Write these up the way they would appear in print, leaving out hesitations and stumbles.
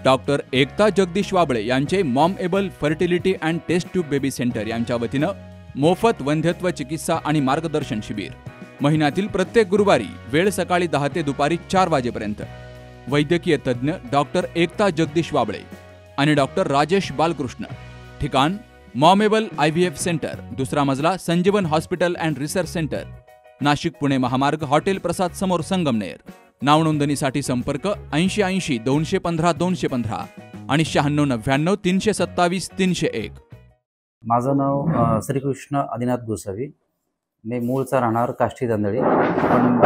Doctor एकता जगदीश वाबळे यांचे mom able fertility and test tube baby centre यांच्या वतीनं मोफत वंध्यत्व चिकित्सा आणि मार्गदर्शन शिबिर महिन्यातील प्रत्येक गुरुवारी वेळ सकाळी 10 ते दुपारी 4 वाजेपर्यंत वैद्यकीय तज्ज्ञ डॉक्टर एकता जगदीश वाबळे आणि डॉक्टर राजेश बालकृष्ण। ठिकाण मॉमेबल IVF सेंटर, दुसरा मजला संजीवन hospital and research centre, Nashik Pune महामार्ग, हॉटेल प्रसाद समोर, संगमनेर। नाव नोंदणीसाठी संपर्क 8080 215 215 आणि 9699 327 301। माझं नाव श्रीकृष्ण आदिनाथ गोसावी। मी मूळचा राहणार काष्टी तांदळी, पण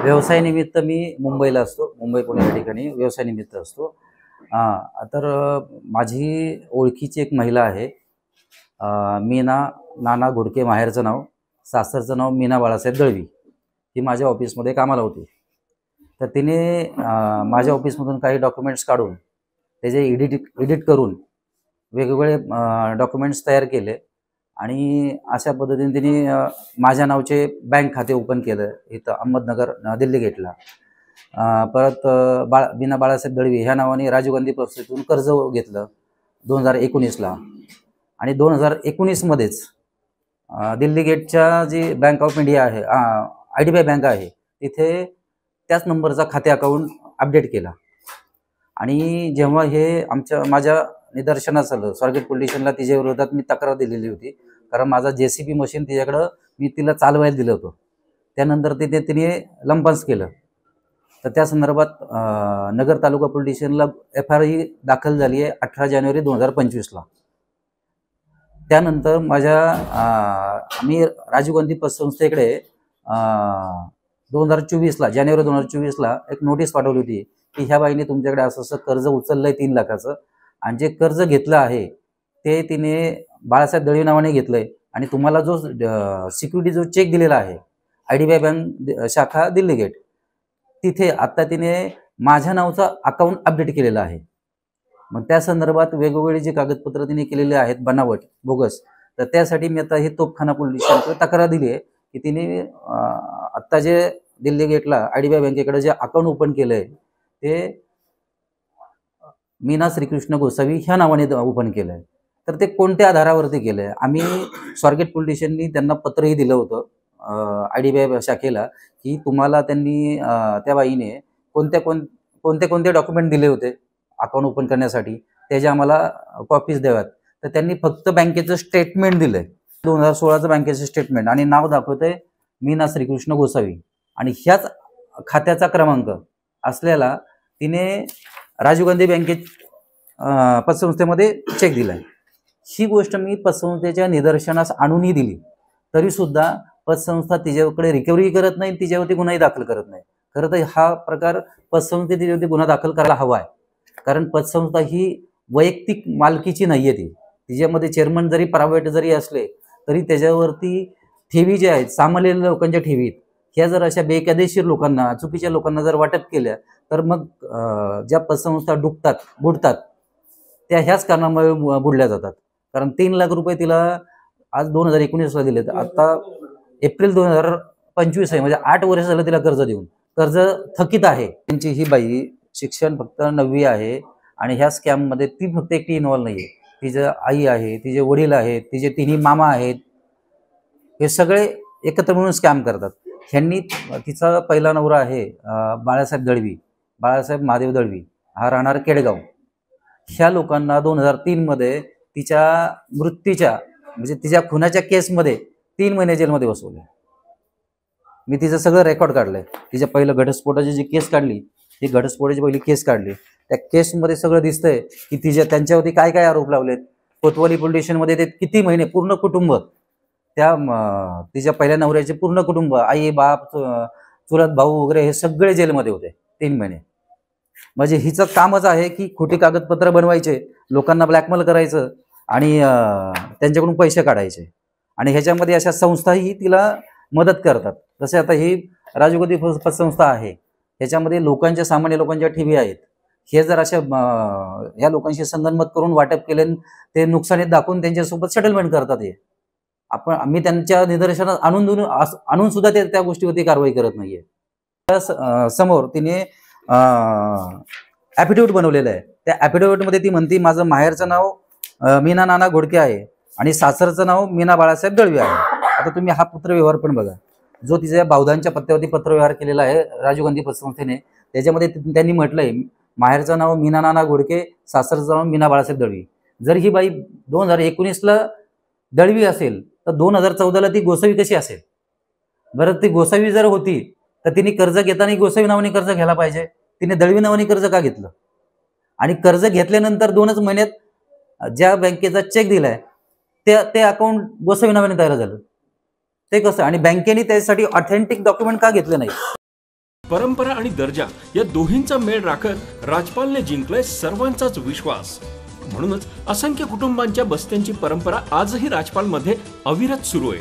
व्यवसायानिमित्त मी मुंबईला असतो। मुंबई पुणे या ठिकाणी व्यवसायानिमित्त असतो। तर माझी ओळखीची एक महिला आहे, मीना नाना घोडके, माहेरचं नाव, सासरचं नाव मीना बाळासाहेब दळवी। ती माझ्या ऑफिसमध्ये कामाला होती। तर तिने माझ्या ऑफिसमधून काही डॉक्युमेंट्स काढून त्याचे एडिट करून वेगवेगळे डॉक्युमेंट्स तयार केले आणि अशा पद्धतीने तिने माझ्या नावचे बँक खाते ओपन केलं इथं अहमदनगर दिल्ली गेटला। परत मीना बाळासाहेब दळवी ह्या नावाने राजीव गांधी प्रोसेसतून कर्ज घेतलं 2019ला आणि 2019मध्येच दिल्ली गेटच्या जी बँक ऑफ इंडिया आहे, IDBI बँक आहे, तिथे त्याच नंबरचा खाते अकाउंट अपडेट केला। आणि जेव्हा हे माझ्या निदर्शनास आलं, स्वारगेट पोलीस स्टेशनला तिच्या विरोधात मी तक्रार दिलेली होती, कारण माझा JCB मशीन तिच्याकडं मी तिला चालवायला दिलं होतं। त्यानंतर तिने लंपास केलं। तर त्या संदर्भात नगर तालुका पोलीस स्टेशनला FIR दाखल झाली आहे 18 जानेवारी 2025ला। त्यानंतर मी राजीव गांधी पतसंस्थेकडे 2024ला जानेवारी 2024ला एक नोटीस पाठवली होती की ह्या बाईने तुमच्याकडे असं कर्ज उचललंय 3 लाखाचं, आणि जे कर्ज घेतलं आहे ते तिने बाळासाहेब दळवी नावाने घेतलंय, आणि तुम्हाला जो सिक्युरिटी जो चेक दिलेला आहे IDBI बँक शाखा दिल्ली गेट, तिथे आता तिने माझ्या नावचा अकाउंट अपडेट केलेला आहे। मग त्या संदर्भात वेगवेगळे जे कागदपत्र तिने केलेले आहेत बनावट बोगस, तर त्यासाठी मी आता हे तोपखाना पोलीस स्टेशनकडे तक्रार दिली आहे की तिने आत्ता जे दिल्ली गेटला IDBI बँकेकडे जे अकाउंट ओपन केलं आहे ते मीना श्रीकृष्ण गोसावी ह्या नावाने ओपन केलं आहे। तर ते कोणत्या आधारावरती केलं आहे? आम्ही स्वारगेट पोलीस स्टेशननी त्यांना पत्रही दिलं होतं IDBI शाखेला की तुम्हाला त्यांनी त्या बाईने कोणते डॉक्युमेंट दिले होते अकाउंट ओपन करण्यासाठी, त्याचे आम्हाला कॉपीज द्याव्यात। तर त्यांनी फक्त बँकेचं स्टेटमेंट दिलंय, 2016चं बँकेचं स्टेटमेंट, आणि नाव दाखवतंय मीना श्रीकृष्ण गोसावी, आणि ह्याच खात्याचा क्रमांक असलेला तिने राजीव गांधी बँकेत पतसंस्थेमध्ये चेक दिलाय। ही गोष्ट मी पतसंस्थेच्या निदर्शनास आणूनही दिली, तरीसुद्धा पतसंस्था तिच्याकडे रिकव्हरी करत नाही, तिच्यावरती गुन्हाही दाखल करत नाही। खरं तर हा प्रकार पतसंस्थे तिच्यावरती गुन्हा दाखल करायला हवा आहे, कारण पतसंस्था ही वैयक्तिक मालकीची नाही आहे। तिच्यामध्ये चेअरमन जरी प्रायव्हेट जरी असले तरी त्याच्यावरती ठेवी ज्या आहेत, सामान्य लोकांच्या ठेवीत, ह्या जर अशा बेकायदेशीर लोकांना, चुकीच्या लोकांना जर वाटप केल्या तर मग ज्या पतसंस्था बुडतात त्या ह्याच कारणामुळे बुडल्या जातात। कारण 3 लाख रुपये तिला आज 2019ला दिले, तर आता एप्रिल 2025 आहे, म्हणजे 8 वर्ष झालं तिला कर्ज देऊन, कर्ज थकीत आहे। त्यांची ही बाई शिक्षण फक्त 9वी आहे आणि ह्या स्कॅममध्ये ती फक्त एकटी इन्व्हॉल्व नाही आहे, तिचं आई आहे, तिचे वडील आहेत, तिचे 3 मामा आहेत, हे सगळे एकत्र म्हणून स्कॅम करतात। ह्यांनी तिचा पहिला नवरा आहे बाळासाहेब दळवी, बाळासाहेब महादेव दळवी, हा राहणार केडगाव। ह्या लोकांना 2003मध्ये तिच्या मृत्यूच्या म्हणजे तिच्या खुनाच्या केसमध्ये 3 महिने जेलमध्ये बसवले। मी तिचं सगळं रेकॉर्ड काढलंय। तिच्या पहिलं घटस्फोटाची जी केस काढली, ती घटस्फोटाची पहिली केस काढली, त्या केसमध्ये सगळं दिसतंय की त्यांच्यावरती काय काय आरोप लावलेत। कोतवाली पोलीस स्टेशनमध्ये ते किती महिने पूर्ण कुटुंब, तिच्या पहिल्या नवऱ्याचे पूर्ण कुटुंब, आई बाप चुलत भाऊ वगैरे, हे सगळे जेलमध्ये होते 3 महिने। म्हणजे हिचं कामच आहे की खोटी कागदपत्र बनवायचे, लोकांना ब्लॅकमेल करायचं आणि त्यांच्याकडून पैसे काढायचे, आणि ह्याच्यामध्ये अशा संस्थाही तिला मदत करतात। जसे आता ही राजीव गांधी पतसंस्था आहे, ह्याच्यामध्ये सामान्य लोकांच्या ठेवी आहेत, हे जर अशा या लोकांशी संगनमत करून वाटप केले, ते नुकसानीत दाखवून त्यांच्यासोबत सेटलमेंट करतात। हे आम्ही त्यांच्या निदर्शनात आणून सुद्धा त्या गोष्टीवरती कारवाई करत नाहीये। समोर तिने ॲफिडेव्हिट बनवलेलं आहे. त्या ॲफिडेव्हिटमध्ये ती म्हणती माझं माहेरचं नाव मीना नाना घोडके आहे आणि सासरचं नाव मीना बाळासाहेब दळवी आहे. आता तुम्ही हा पत्रव्यवहार पण बघा, जो तिच्या बावधानच्या पत्त्यावरती पत्रव्यवहार केलेला आहे राजीव गांधी पतसंस्थेने. त्याच्यामध्ये त्यांनी म्हटलंय माहेरचं नाव मीना नाना घोडके, सासरचं नाव मीना बाळासाहेब दळवी. जर ही बाई 2019ला दळवी असेल तर 2014ला ती गोसावी कशी असेल बरं? ती गोसावी जर होती तर तिने कर्ज घेताना गोसावी नावाने कर्ज घ्यायला पाहिजे. तिने दळवी नावाने कर्ज का घेतलं? आणि कर्ज घेतल्यानंतर 2च महिन्यात ज्या बँकेचा चेक दिलाय ते अकाउंट गोसावी नावाने तयार झालं, ते कसं? आणि बँकेने त्यासाठी ऑथेंटिक डॉक्युमेंट का घेतले नाही? परंपरा आणि दर्जा या दोन्हींचा मेळ राखत राजपालने जिंकलाय सर्वांचाच विश्वास. म्हणूनच असंख्य कुटुंबांच्या बस्त्यांची परंपरा आजही राजपालमध्ये अविरत सुरू आहे.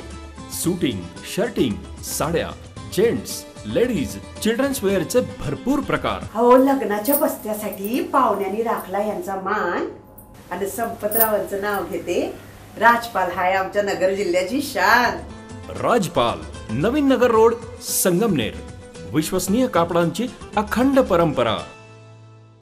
सूटिंग, शर्टिंग, साड्या, जेंट्स, लेडीज, चिल्ड्रन्स वेअरचे भरपूर प्रकार. हो, लग्नाच्या बस्त्यासाठी पाहुण्यांनी राखला यांचा मान. आणि संपतरावांचं नाव घेते. राजपाल हाय आमच्या नगर जिल्ह्याची शान. राजपाल, नवीन नगर रोड, संगमनेर. विश्वसनीय कापडांची अखंड परंपरा.